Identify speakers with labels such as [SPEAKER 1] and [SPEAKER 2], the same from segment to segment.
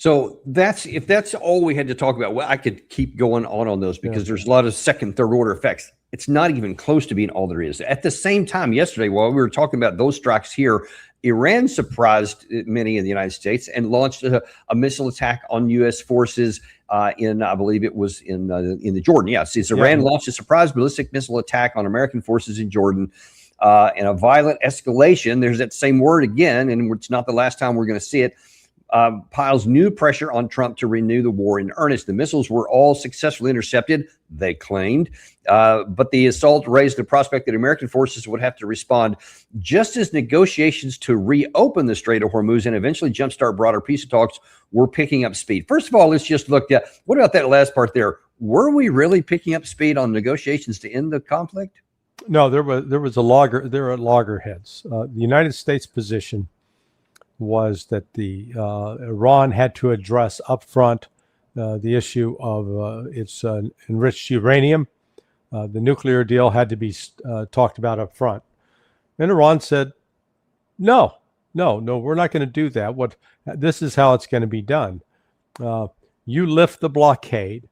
[SPEAKER 1] So if that's all we had to talk about, well, I could keep going on those because there's a lot of second, third order effects. It's not even close to being all there is. At the same time, yesterday, while we were talking about those strikes here, Iran surprised many in the United States and launched a missile attack on U.S. forces in, I believe it was in the Jordan. Yes, Iran launched a surprise ballistic missile attack on American forces in Jordan. And a violent escalation, there's that same word again, and it's not the last time we're going to see it, piles new pressure on Trump to renew the war in earnest. The missiles were all successfully intercepted, they claimed, but the assault raised the prospect that American forces would have to respond just as negotiations to reopen the Strait of Hormuz and eventually jumpstart broader peace talks were picking up speed. First of all, let's just look at, what about that last part there? Were we really picking up speed on negotiations to end the conflict?
[SPEAKER 2] No, there was a there are loggerheads. The United States position was that the Iran had to address upfront the issue of its enriched uranium. The nuclear deal had to be talked about up front. And Iran said, no, we're not going to do that. This is how it's going to be done. You lift the blockade,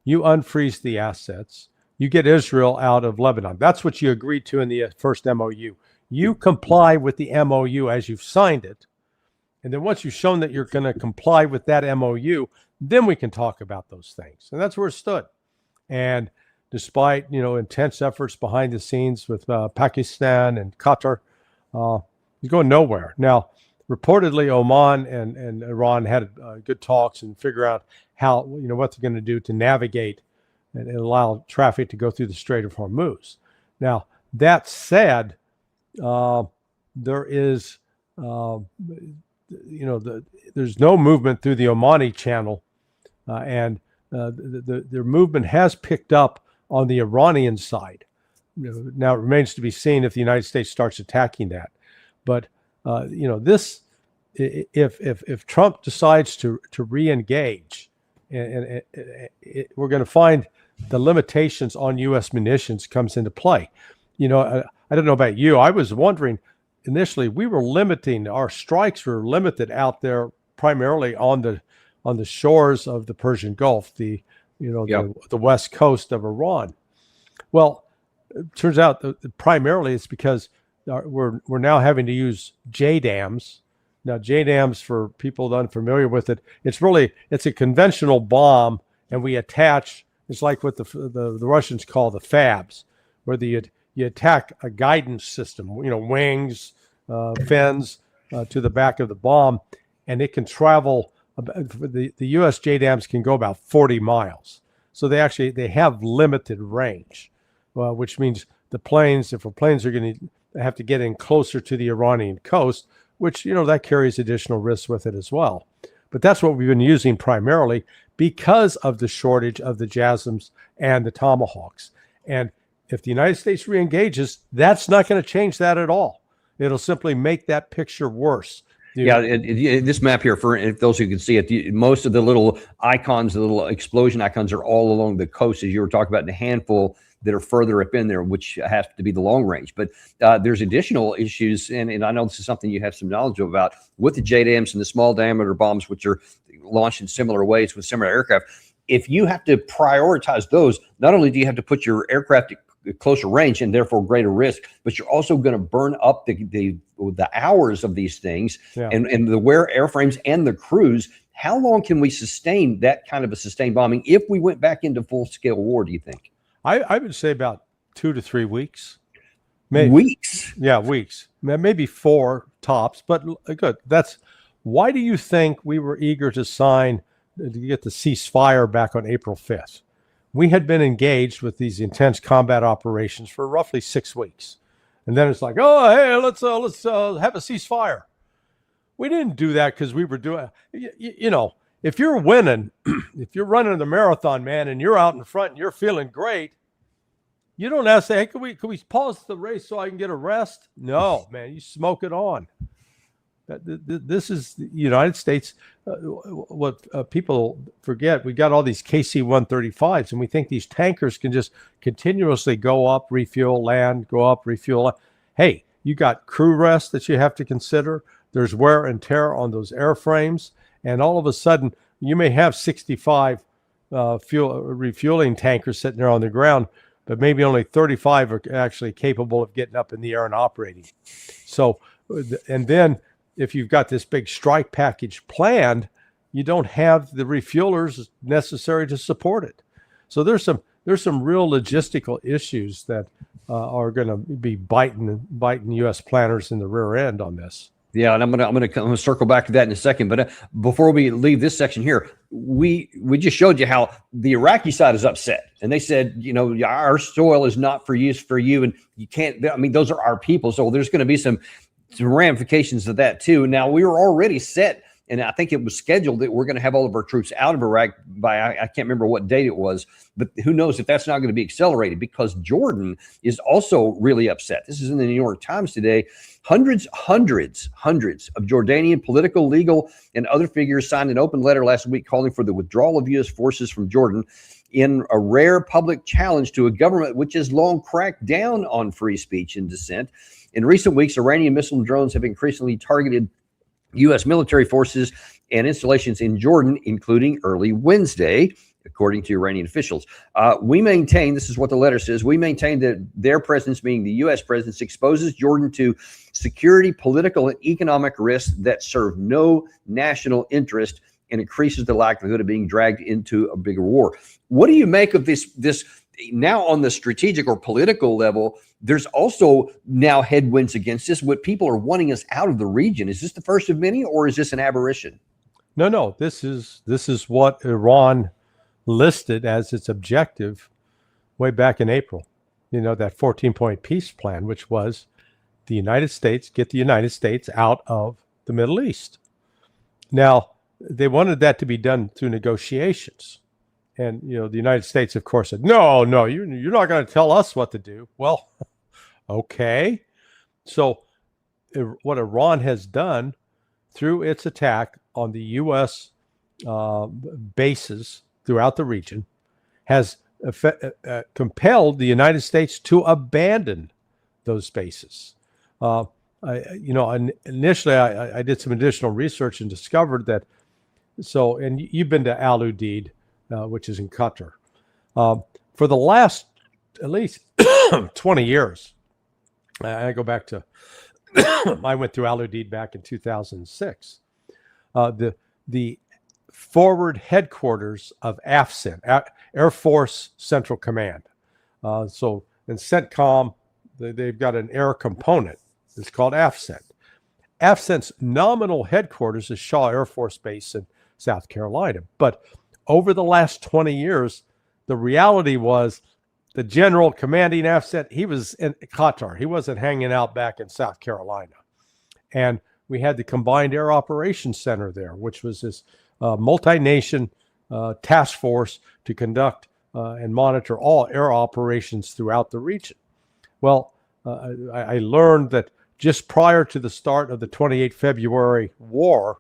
[SPEAKER 2] you unfreeze the assets, you get Israel out of Lebanon. That's what you agreed to in the first MOU. You comply with the MOU as you've signed it. And then once you've shown that you're going to comply with that MOU, then we can talk about those things. And that's where it stood. And despite, intense efforts behind the scenes with Pakistan and Qatar, it's going nowhere. Now, reportedly, Oman and Iran had good talks and figure out how, what they're going to do to navigate and allow traffic to go through the Strait of Hormuz. Now, that said, there is... there's no movement through the Omani channel, and their movement has picked up on the Iranian side. Now it remains to be seen if the United States starts attacking that. But this, if Trump decides to re-engage, and we're going to find the limitations on U.S. munitions comes into play. I don't know about you. I was wondering. Initially, we were limiting our strikes were limited out there primarily on the shores of the Persian Gulf, the west coast of Iran. Well, it turns out that primarily it's because we're now having to use JDAMs. Now, JDAMs, for people unfamiliar with it, it's a conventional bomb, and we attach. It's like what the Russians call the FABs, where you attack a guidance system, wings, fins to the back of the bomb, and it can travel. The U.S. JDAMs can go about 40 miles. So they have limited range, which means if planes are going to have to get in closer to the Iranian coast, which, that carries additional risks with it as well. But that's what we've been using primarily because of the shortage of the JASSMs and the Tomahawks. And if the United States re-engages, that's not going to change that at all. It'll simply make that picture worse.
[SPEAKER 1] This map here, for those who can see it, most of the little icons, the little explosion icons, are all along the coast, as you were talking about, and a handful that are further up in there, which has to be the long range. But there's additional issues, and I know this is something you have some knowledge about, with the JDAMs and the small diameter bombs, which are launched in similar ways with similar aircraft. If you have to prioritize those, not only do you have to put your aircraft at closer range and therefore greater risk, but you're also going to burn up the hours of these things and the wear airframes and the crews. How long can we sustain that kind of a sustained bombing if we went back into full-scale war, do you think?
[SPEAKER 2] I would say about 2 to 3 weeks.
[SPEAKER 1] Maybe. Weeks?
[SPEAKER 2] Yeah, weeks. Maybe 4 tops, but good. Why do you think we were eager to get the ceasefire back on April 5th? We had been engaged with these intense combat operations for roughly 6 weeks. And then it's like, oh, hey, let's have a ceasefire. We didn't do that because we were doing, if you're winning, if you're running the marathon, man, and you're out in front and you're feeling great, you don't have to say, hey, can we pause the race so I can get a rest? No, man, you smoke it on. This is the United States. What people forget, we got all these KC-135s, and we think these tankers can just continuously go up, refuel, land, go up, refuel. Hey, you got crew rest that you have to consider. There's wear and tear on those airframes. and all of a sudden you may have 65 refueling tankers sitting there on the ground, but maybe only 35 are actually capable of getting up in the air and operating. So, and then if you've got this big strike package planned, you don't have the refuelers necessary to support it. So there's some real logistical issues that are going to be biting U.S. planners in the rear end on this.
[SPEAKER 1] Yeah, and I'm gonna circle back to that in a second. But before we leave this section here, we just showed you how the Iraqi side is upset, and they said, you know, our soil is not for use for you, and you can't. I mean, those are our people, so there's going to be some ramifications of that too. Now, we were already set, and I think it was scheduled that we're going to have all of our troops out of Iraq by I can't remember what date it was, but who knows if that's not going to be accelerated, because Jordan is also really upset. This is in the New York Times today. Hundreds of Jordanian political, legal, and other figures signed an open letter last week calling for the withdrawal of U.S. forces from Jordan in a rare public challenge to a government which has long cracked down on free speech and dissent. In recent weeks, Iranian missile drones have increasingly targeted U.S. military forces and installations in Jordan, including early Wednesday, according to Iranian officials. We maintain, this is what the letter says, we maintain that their presence, meaning the U.S. presence, exposes Jordan to security, political, and economic risks that serve no national interest and increases the likelihood of being dragged into a bigger war. What do you make of this now on the strategic or political level? There's also now headwinds against this. What people are wanting us out of the region. Is this the first of many, or is this an aberration?
[SPEAKER 2] No. This is what Iran listed as its objective way back in April. You know, that 14-point peace plan, which was the United States, get the United States out of the Middle East. Now, they wanted that to be done through negotiations. And, you know, the United States, of course, said, no, you're not going to tell us what to do. Well, okay. So what Iran has done through its attack on the U.S. Bases throughout the region has compelled the United States to abandon those bases. Initially, I did some additional research and discovered that. So, and you've been to Al Udeid, which is in Qatar. For the last at least 20 years, I go back to, I went through Al Udeid back in 2006. The forward headquarters of AFCENT, Air Force Central Command. So in CENTCOM, they've got an air component. It's called AFCENT. AFCENT's nominal headquarters is Shaw Air Force Base in South Carolina. But over the last 20 years, the reality was the general commanding AFCENT, he was in Qatar. He wasn't hanging out back in South Carolina. And we had the Combined Air Operations Center there, which was this multi-nation task force to conduct and monitor all air operations throughout the region. Well, I learned that just prior to the start of the 28 February war,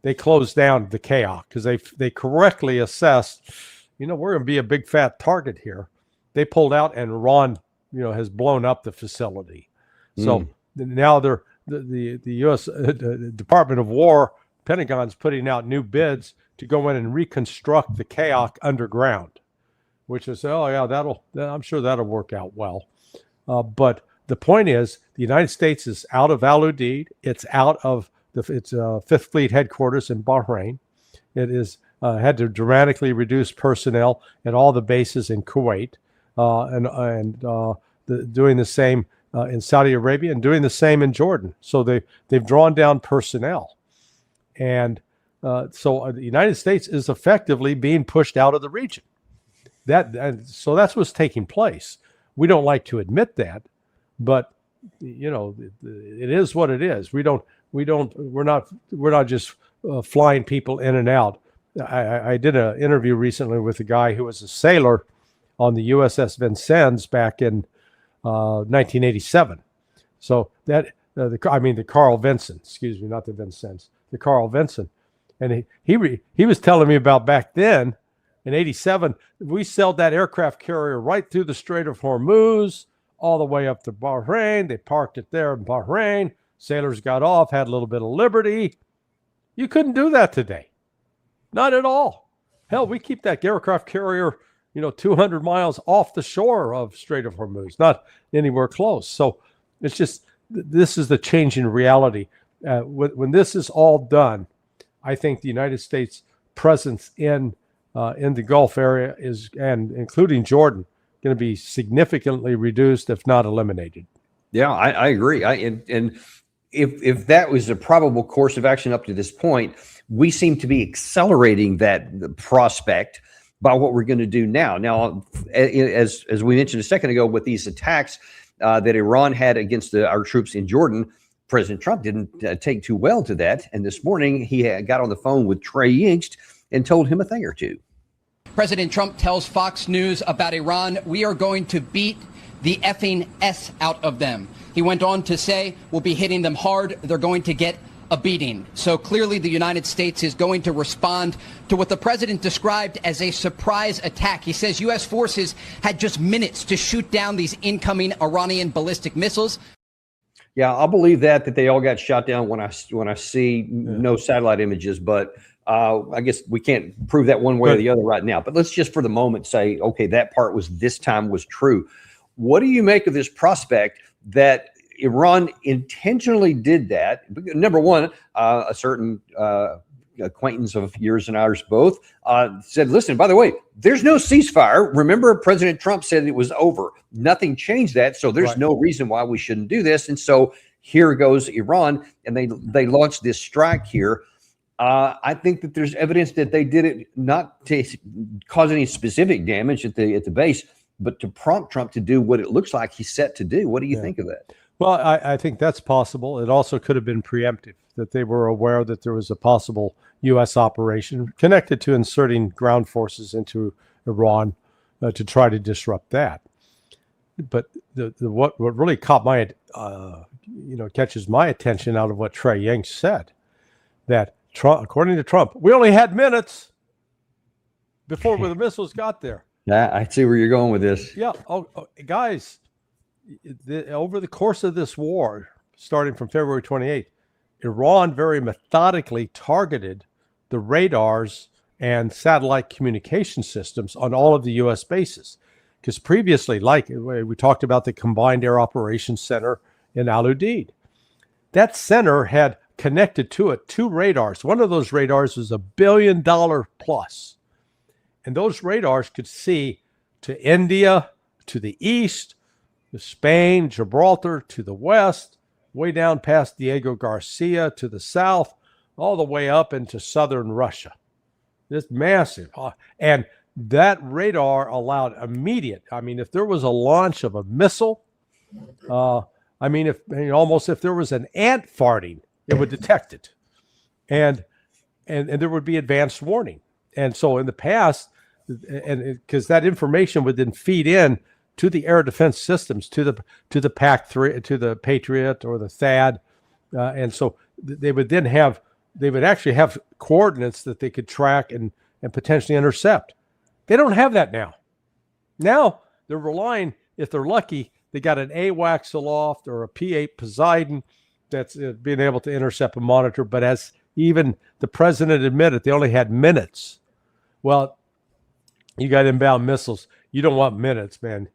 [SPEAKER 2] they closed down the Qatar because they correctly assessed, we're going to be a big fat target here. They pulled out, and Iran, has blown up the facility. So now the U.S. Department of War, Pentagon's putting out new bids to go in and reconstruct the Qatar underground, which is, I'm sure that'll work out well. But the point is, the United States is out of Al Udeid. It's out of its Fifth Fleet headquarters in Bahrain. It is had to dramatically reduce personnel at all the bases in Kuwait, and doing the same in Saudi Arabia, and doing the same in Jordan. So they've drawn down personnel, and so the United States is effectively being pushed out of the region. So that's what's taking place. We don't like to admit that, but it is what it is. We're not just flying people in and out. I did an interview recently with a guy who was a sailor on the USS Vincennes back in 1987. So the Carl Vinson, excuse me, not the Vincennes, the Carl Vinson, and he was telling me about back then. In 87, we sailed that aircraft carrier right through the Strait of Hormuz, all the way up to Bahrain. They parked it there in Bahrain. Sailors got off, had a little bit of liberty, You couldn't do that today. Not at all. Hell, we keep that aircraft carrier, 200 miles off the shore of Strait of Hormuz, not anywhere close. So it's just, this is the change in reality. When this is all done, I think the United States presence in the Gulf area is, and including Jordan, going to be significantly reduced, if not eliminated.
[SPEAKER 1] Yeah, I agree. And if that was a probable course of action up to this point, we seem to be accelerating that prospect by what we're going to do now. Now, as we mentioned a second ago, with these attacks that Iran had against our troops in Jordan, President Trump didn't take too well to that. And this morning, he got on the phone with Trey Yingst and told him a thing or two.
[SPEAKER 3] President Trump tells Fox News about Iran, "We are going to beat the effing S out of them." He went on to say, "We'll be hitting them hard. They're going to get a beating." So clearly the United States is going to respond to what the president described as a surprise attack. He says U.S. forces had just minutes to shoot down these incoming Iranian ballistic missiles.
[SPEAKER 1] Yeah, I'll believe that they all got shot down when I see no satellite images, but I guess we can't prove that one way or the other right now. But let's just for the moment say, okay, that part was this time was true. What do you make of this prospect that Iran intentionally did that? Number one, a certain acquaintance of yours and ours both said, listen, by the way, there's no ceasefire. Remember, President Trump said it was over. Nothing changed that. So there's no reason why we shouldn't do this. And so here goes Iran, and they launched this strike here. I think that there's evidence that they did it not to cause any specific damage at the base, but to prompt Trump to do what it looks like he's set to do. What do you think of that?
[SPEAKER 2] Well, I think that's possible. It also could have been preemptive, that they were aware that there was a possible U.S. operation connected to inserting ground forces into Iran to try to disrupt that. But what really caught my, catches my attention out of what Trey Yingst said, that Trump, according to Trump, we only had minutes before the missiles got there.
[SPEAKER 1] Yeah, I see where you're going with this.
[SPEAKER 2] Yeah. Guys, over the course of this war, starting from February 28th, Iran very methodically targeted the radars and satellite communication systems on all of the U.S. bases. Because previously, like we talked about the Combined Air Operations Center in Al Udeid, that center had connected to it 2 radars. One of those radars was $1 billion plus. And those radars could see to India, to the east, to Spain, Gibraltar, to the west, way down past Diego Garcia to the south, all the way up into southern Russia. It's massive. And that radar allowed immediate, if there was a launch of a missile, if there was an ant farting, it would detect it. And there would be advanced warning. And so in the past, because that information would then feed in to the air defense systems, to the PAC-3, to the Patriot or the THAAD, and so they would actually have coordinates that they could track and potentially intercept. They don't have that now. Now they're relying, if they're lucky, they got an AWACS aloft or a P-8 Poseidon that's being able to intercept and monitor. But as even the president admitted, they only had minutes. Well, you got inbound missiles. You don't want minutes, man.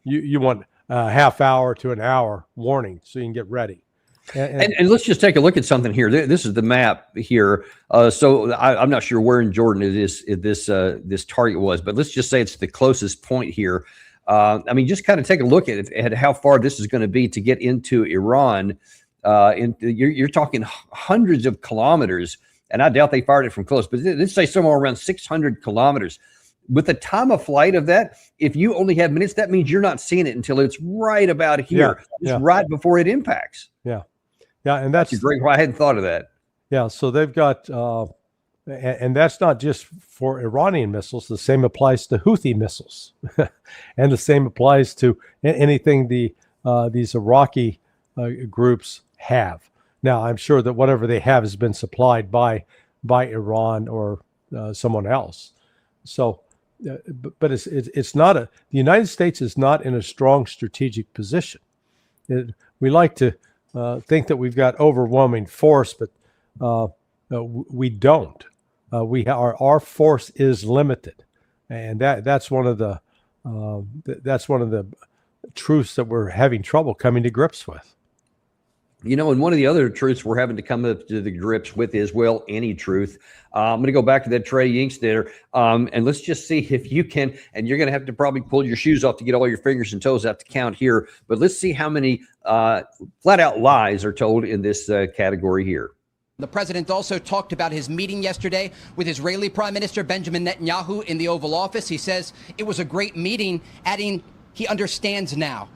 [SPEAKER 2] You want a half hour to an hour warning so you can get ready. And
[SPEAKER 1] let's just take a look at something here. This is the map here. So I'm not sure where in Jordan this target was, but let's just say it's the closest point here. Just kind of take a look at how far this is going to be to get into Iran. You're talking hundreds of kilometers, and I doubt they fired it from close, but let's say somewhere around 600 kilometers. With the time of flight of that, if you only have minutes, that means you're not seeing it until it's right about here, right before it impacts.
[SPEAKER 2] Yeah, and that's
[SPEAKER 1] great. I hadn't thought of that.
[SPEAKER 2] Yeah, so they've got, and that's not just for Iranian missiles. The same applies to Houthi missiles, and the same applies to anything these Iraqi groups have. Now, I'm sure that whatever they have has been supplied by Iran or someone else. So, but it's not the United States is not in a strong strategic position. We like to think that we've got overwhelming force, but We don't. Our force is limited, and that's one of the truths that we're having trouble coming to grips with.
[SPEAKER 1] You know, and one of the other truths we're having to come up to the grips with is, well, any truth. I'm going to go back to that Trey Yingst there, and let's just see if you can, and you're going to have to probably pull your shoes off to get all your fingers and toes out to count here, but let's see how many flat-out lies are told in this category here.
[SPEAKER 3] The president also talked about his meeting yesterday with Israeli Prime Minister Benjamin Netanyahu in the Oval Office. He says it was a great meeting, adding he understands now.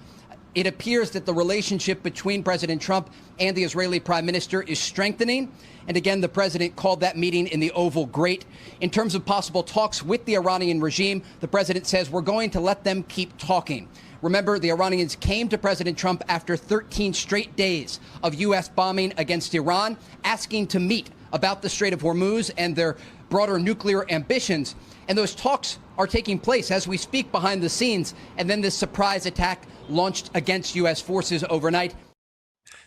[SPEAKER 3] It appears that the relationship between President Trump and the Israeli Prime Minister is strengthening. And again, the president called that meeting in the Oval great. In terms of possible talks with the Iranian regime, the president says we're going to let them keep talking. Remember, the Iranians came to President Trump after 13 straight days of U.S. bombing against Iran, asking to meet about the Strait of Hormuz and their broader nuclear ambitions. And those talks are taking place as we speak behind the scenes. And then this surprise attack launched against U.S. forces overnight.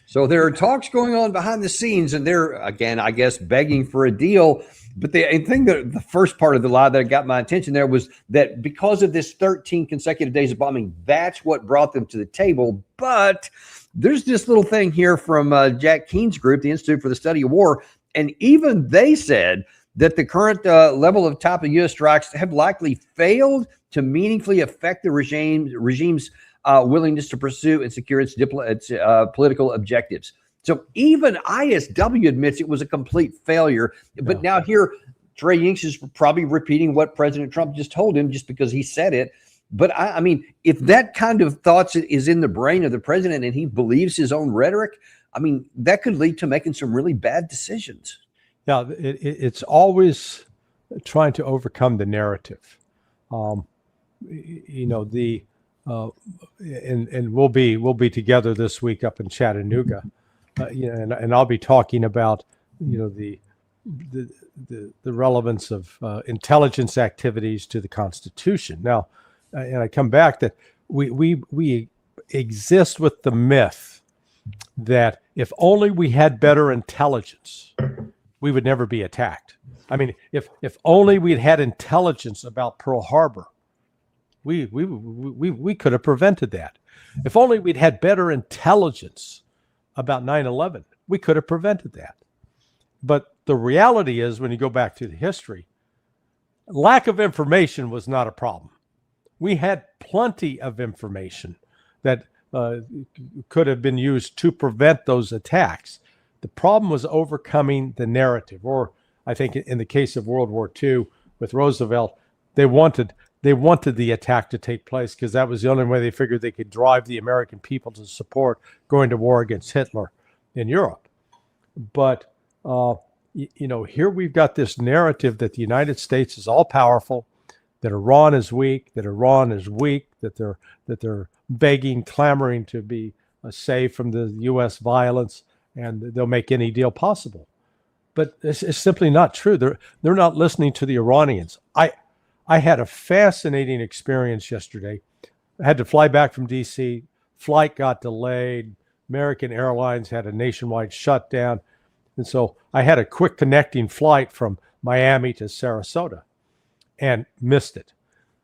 [SPEAKER 1] So there are talks going on behind the scenes, and they're, again, I guess, begging for a deal. But the thing that the first part of the lie that got my attention there was that because of this 13 consecutive days of bombing, that's what brought them to the table. But there's this little thing here from Jack Keene's group, the Institute for the Study of War, and even they said that the current level of top of U.S. strikes have likely failed to meaningfully affect the regime's willingness to pursue and secure its political objectives. So even ISW admits it was a complete failure. But now here, Trey Yingst is probably repeating what President Trump just told him just because he said it. But I mean, if that kind of thoughts is in the brain of the president and he believes his own rhetoric, I mean, that could lead to making some really bad decisions.
[SPEAKER 2] Yeah, it's always trying to overcome the narrative. You know, and we'll be together this week up in Chattanooga, and I'll be talking about the relevance of intelligence activities to the Constitution. Now, and I come back that we exist with the myth that if only we had better intelligence, we would never be attacked. I mean, if only we'd had intelligence about Pearl Harbor, we could have prevented that. If only we'd had better intelligence about 9/11, we could have prevented that. But the reality is, when you go back to the history, lack of information was not a problem. We had plenty of information that could have been used to prevent those attacks. The problem was overcoming the narrative, or I think in the case of World War II with Roosevelt, they wanted the attack to take place because that was the only way they figured they could drive the American people to support going to war against Hitler in Europe. But here we've got this narrative that the United States is all powerful, that Iran is weak, that they're begging, clamoring to be saved from the U.S. violence, and they'll make any deal possible. But it's simply not true. They're not listening to the Iranians. I had a fascinating experience yesterday. I had to fly back from D.C. Flight got delayed. American Airlines had a nationwide shutdown. And so I had a quick connecting flight from Miami to Sarasota and missed it.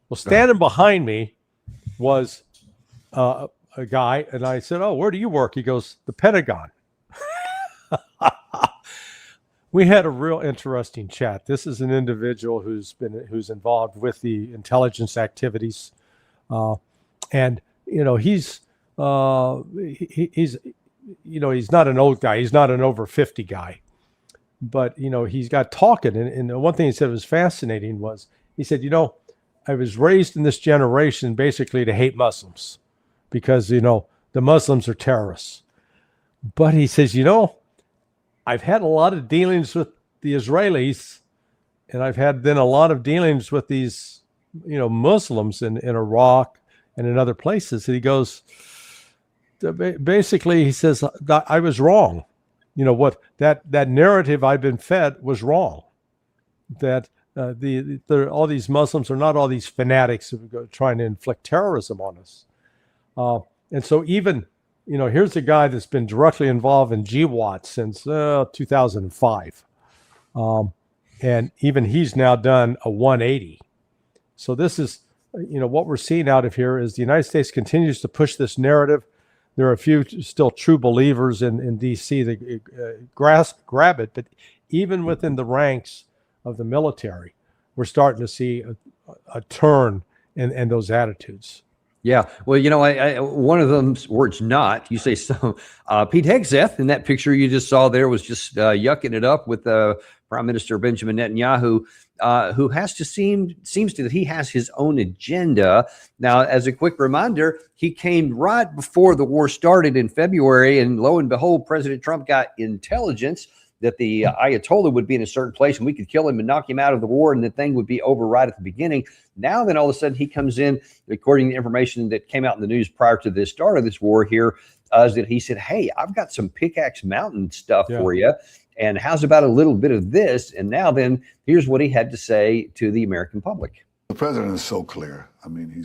[SPEAKER 2] Well, standing behind me was a guy, and I said, "Oh, where do you work?" He goes, "The Pentagon." We had a real interesting chat. This is an individual who's involved with the intelligence activities, and he's not an old guy. He's not an over 50 guy, but he's got talking. And one thing he said was fascinating was he said, I was raised in this generation basically to hate Muslims because the Muslims are terrorists. But he says, I've had a lot of dealings with the Israelis, and I've had then a lot of dealings with these, Muslims in Iraq and in other places. And he goes, basically, he says, I was wrong. What that narrative I've been fed was wrong. That all these Muslims are not all these fanatics who are trying to inflict terrorism on us. And so even here's a guy that's been directly involved in GWAT since 2005. And even he's now done a 180. So this is, what we're seeing out of here is the United States continues to push this narrative. There are a few still true believers in D.C. that grab it, but even within the ranks of the military, we're starting to see a turn in those attitudes.
[SPEAKER 1] Yeah. Well, one of them's words not. You say so. Pete Hegseth in that picture you just saw there was just yucking it up with Prime Minister Benjamin Netanyahu, who seems to that he has his own agenda. Now, as a quick reminder, he came right before the war started in February, and lo and behold, President Trump got intelligence that the Ayatollah would be in a certain place and we could kill him and knock him out of the war and the thing would be over right at the beginning. Now then all of a sudden he comes in, according to the information that came out in the news prior to the start of this war here, is that he said, hey, I've got some Pickaxe Mountain stuff for you. And how's about a little bit of this? And now then, here's what he had to say to the American public.
[SPEAKER 4] The president is so clear. I mean,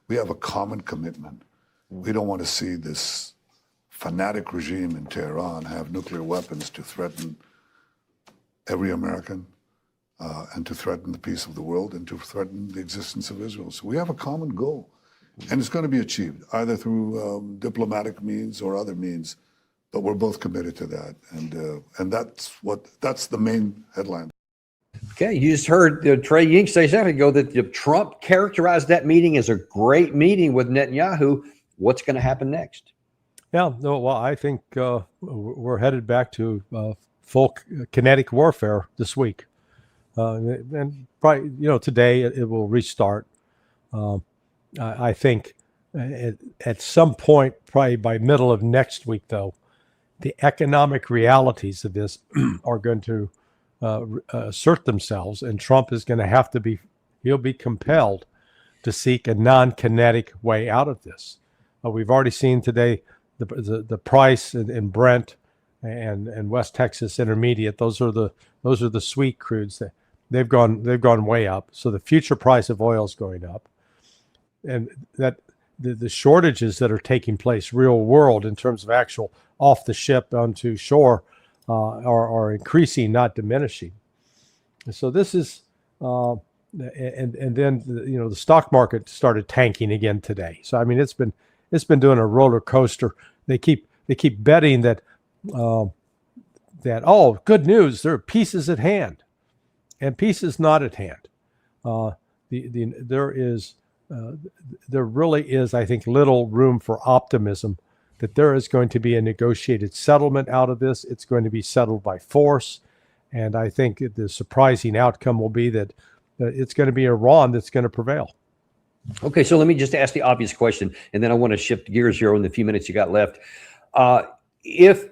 [SPEAKER 4] we have a common commitment. We don't want to see this fanatic regime in Tehran have nuclear weapons to threaten every American and to threaten the peace of the world and to threaten the existence of Israel. So we have a common goal, and it's going to be achieved either through diplomatic means or other means, but we're both committed to that. And that's the main headline.
[SPEAKER 1] Okay, you just heard Trey Yink say a second ago that Trump characterized that meeting as a great meeting with Netanyahu. What's going to happen next?
[SPEAKER 2] Yeah, no, well, I think we're headed back to full kinetic warfare this week. And probably, today it will restart. I think at some point, probably by middle of next week, though, the economic realities of this are going to assert themselves, and Trump is going to have to he'll be compelled to seek a non-kinetic way out of this. We've already seen today the price in Brent and West Texas Intermediate. Those are the sweet crudes that they've gone way up. So the future price of oil is going up, and that the shortages that are taking place real world in terms of actual off the ship onto shore are increasing, not diminishing. And so this is and then the stock market started tanking again today. So I mean it's been doing a roller coaster. They keep betting that good news, there are peace at hand, and peace is not at hand. There really is, I think, little room for optimism that there is going to be a negotiated settlement out of this. It's going to be settled by force, and I think the surprising outcome will be that it's going to be Iran that's going to prevail.
[SPEAKER 1] Okay, so let me just ask the obvious question, and then I want to shift gears here in the few minutes you got left. If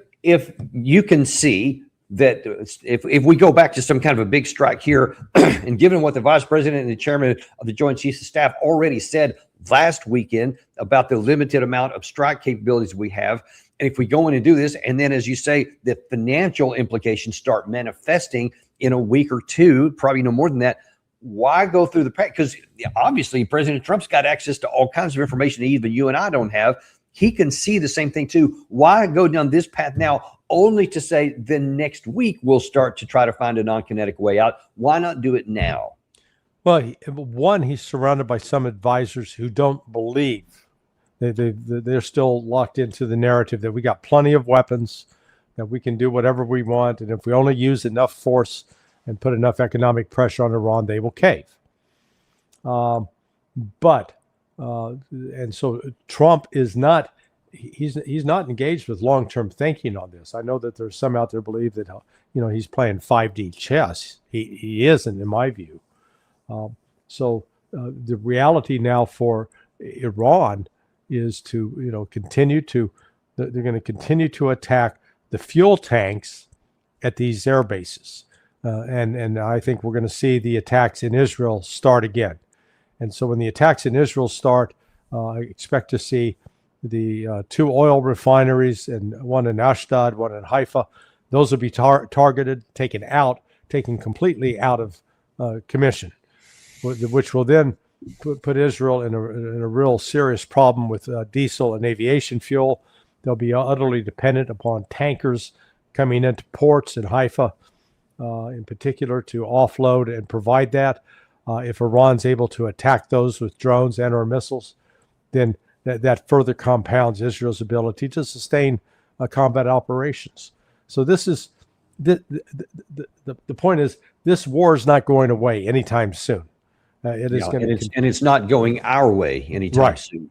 [SPEAKER 1] you can see that if we go back to some kind of a big strike here, and given what the vice president and the chairman of the Joint Chiefs of Staff already said last weekend about the limited amount of strike capabilities we have, and if we go in and do this, and then as you say, the financial implications start manifesting in a week or two, probably no more than that, why go through the because obviously President Trump's got access to all kinds of information that even you and I don't have. He can see the same thing too. Why go down this path now only to say the next week we'll start to try to find a non-kinetic way out? Why not do it now?
[SPEAKER 2] Well, one, he's surrounded by some advisors who don't believe. They're still locked into the narrative that we got plenty of weapons, that we can do whatever we want, and if we only use enough force and put enough economic pressure on Iran, they will cave. And so Trump is not, he's not engaged with long-term thinking on this. I know that there's some out there believe that, he's playing 5D chess. He isn't, in my view. So the reality now for Iran is to, they're going to continue to attack the fuel tanks at these air bases. And I think we're going to see the attacks in Israel start again. And so when the attacks in Israel start, I expect to see the two oil refineries, and one in Ashdod, one in Haifa. Those will be targeted, taken completely out of commission, which will then put Israel in a real serious problem with diesel and aviation fuel. They'll be utterly dependent upon tankers coming into ports in Haifa. in particular to offload and provide that. If Iran's able to attack those with drones and or missiles, then that further compounds Israel's ability to sustain combat operations. So this is the point is this war is not going away anytime soon. It is going to,
[SPEAKER 1] and it's not going our way anytime
[SPEAKER 2] Right.
[SPEAKER 1] soon.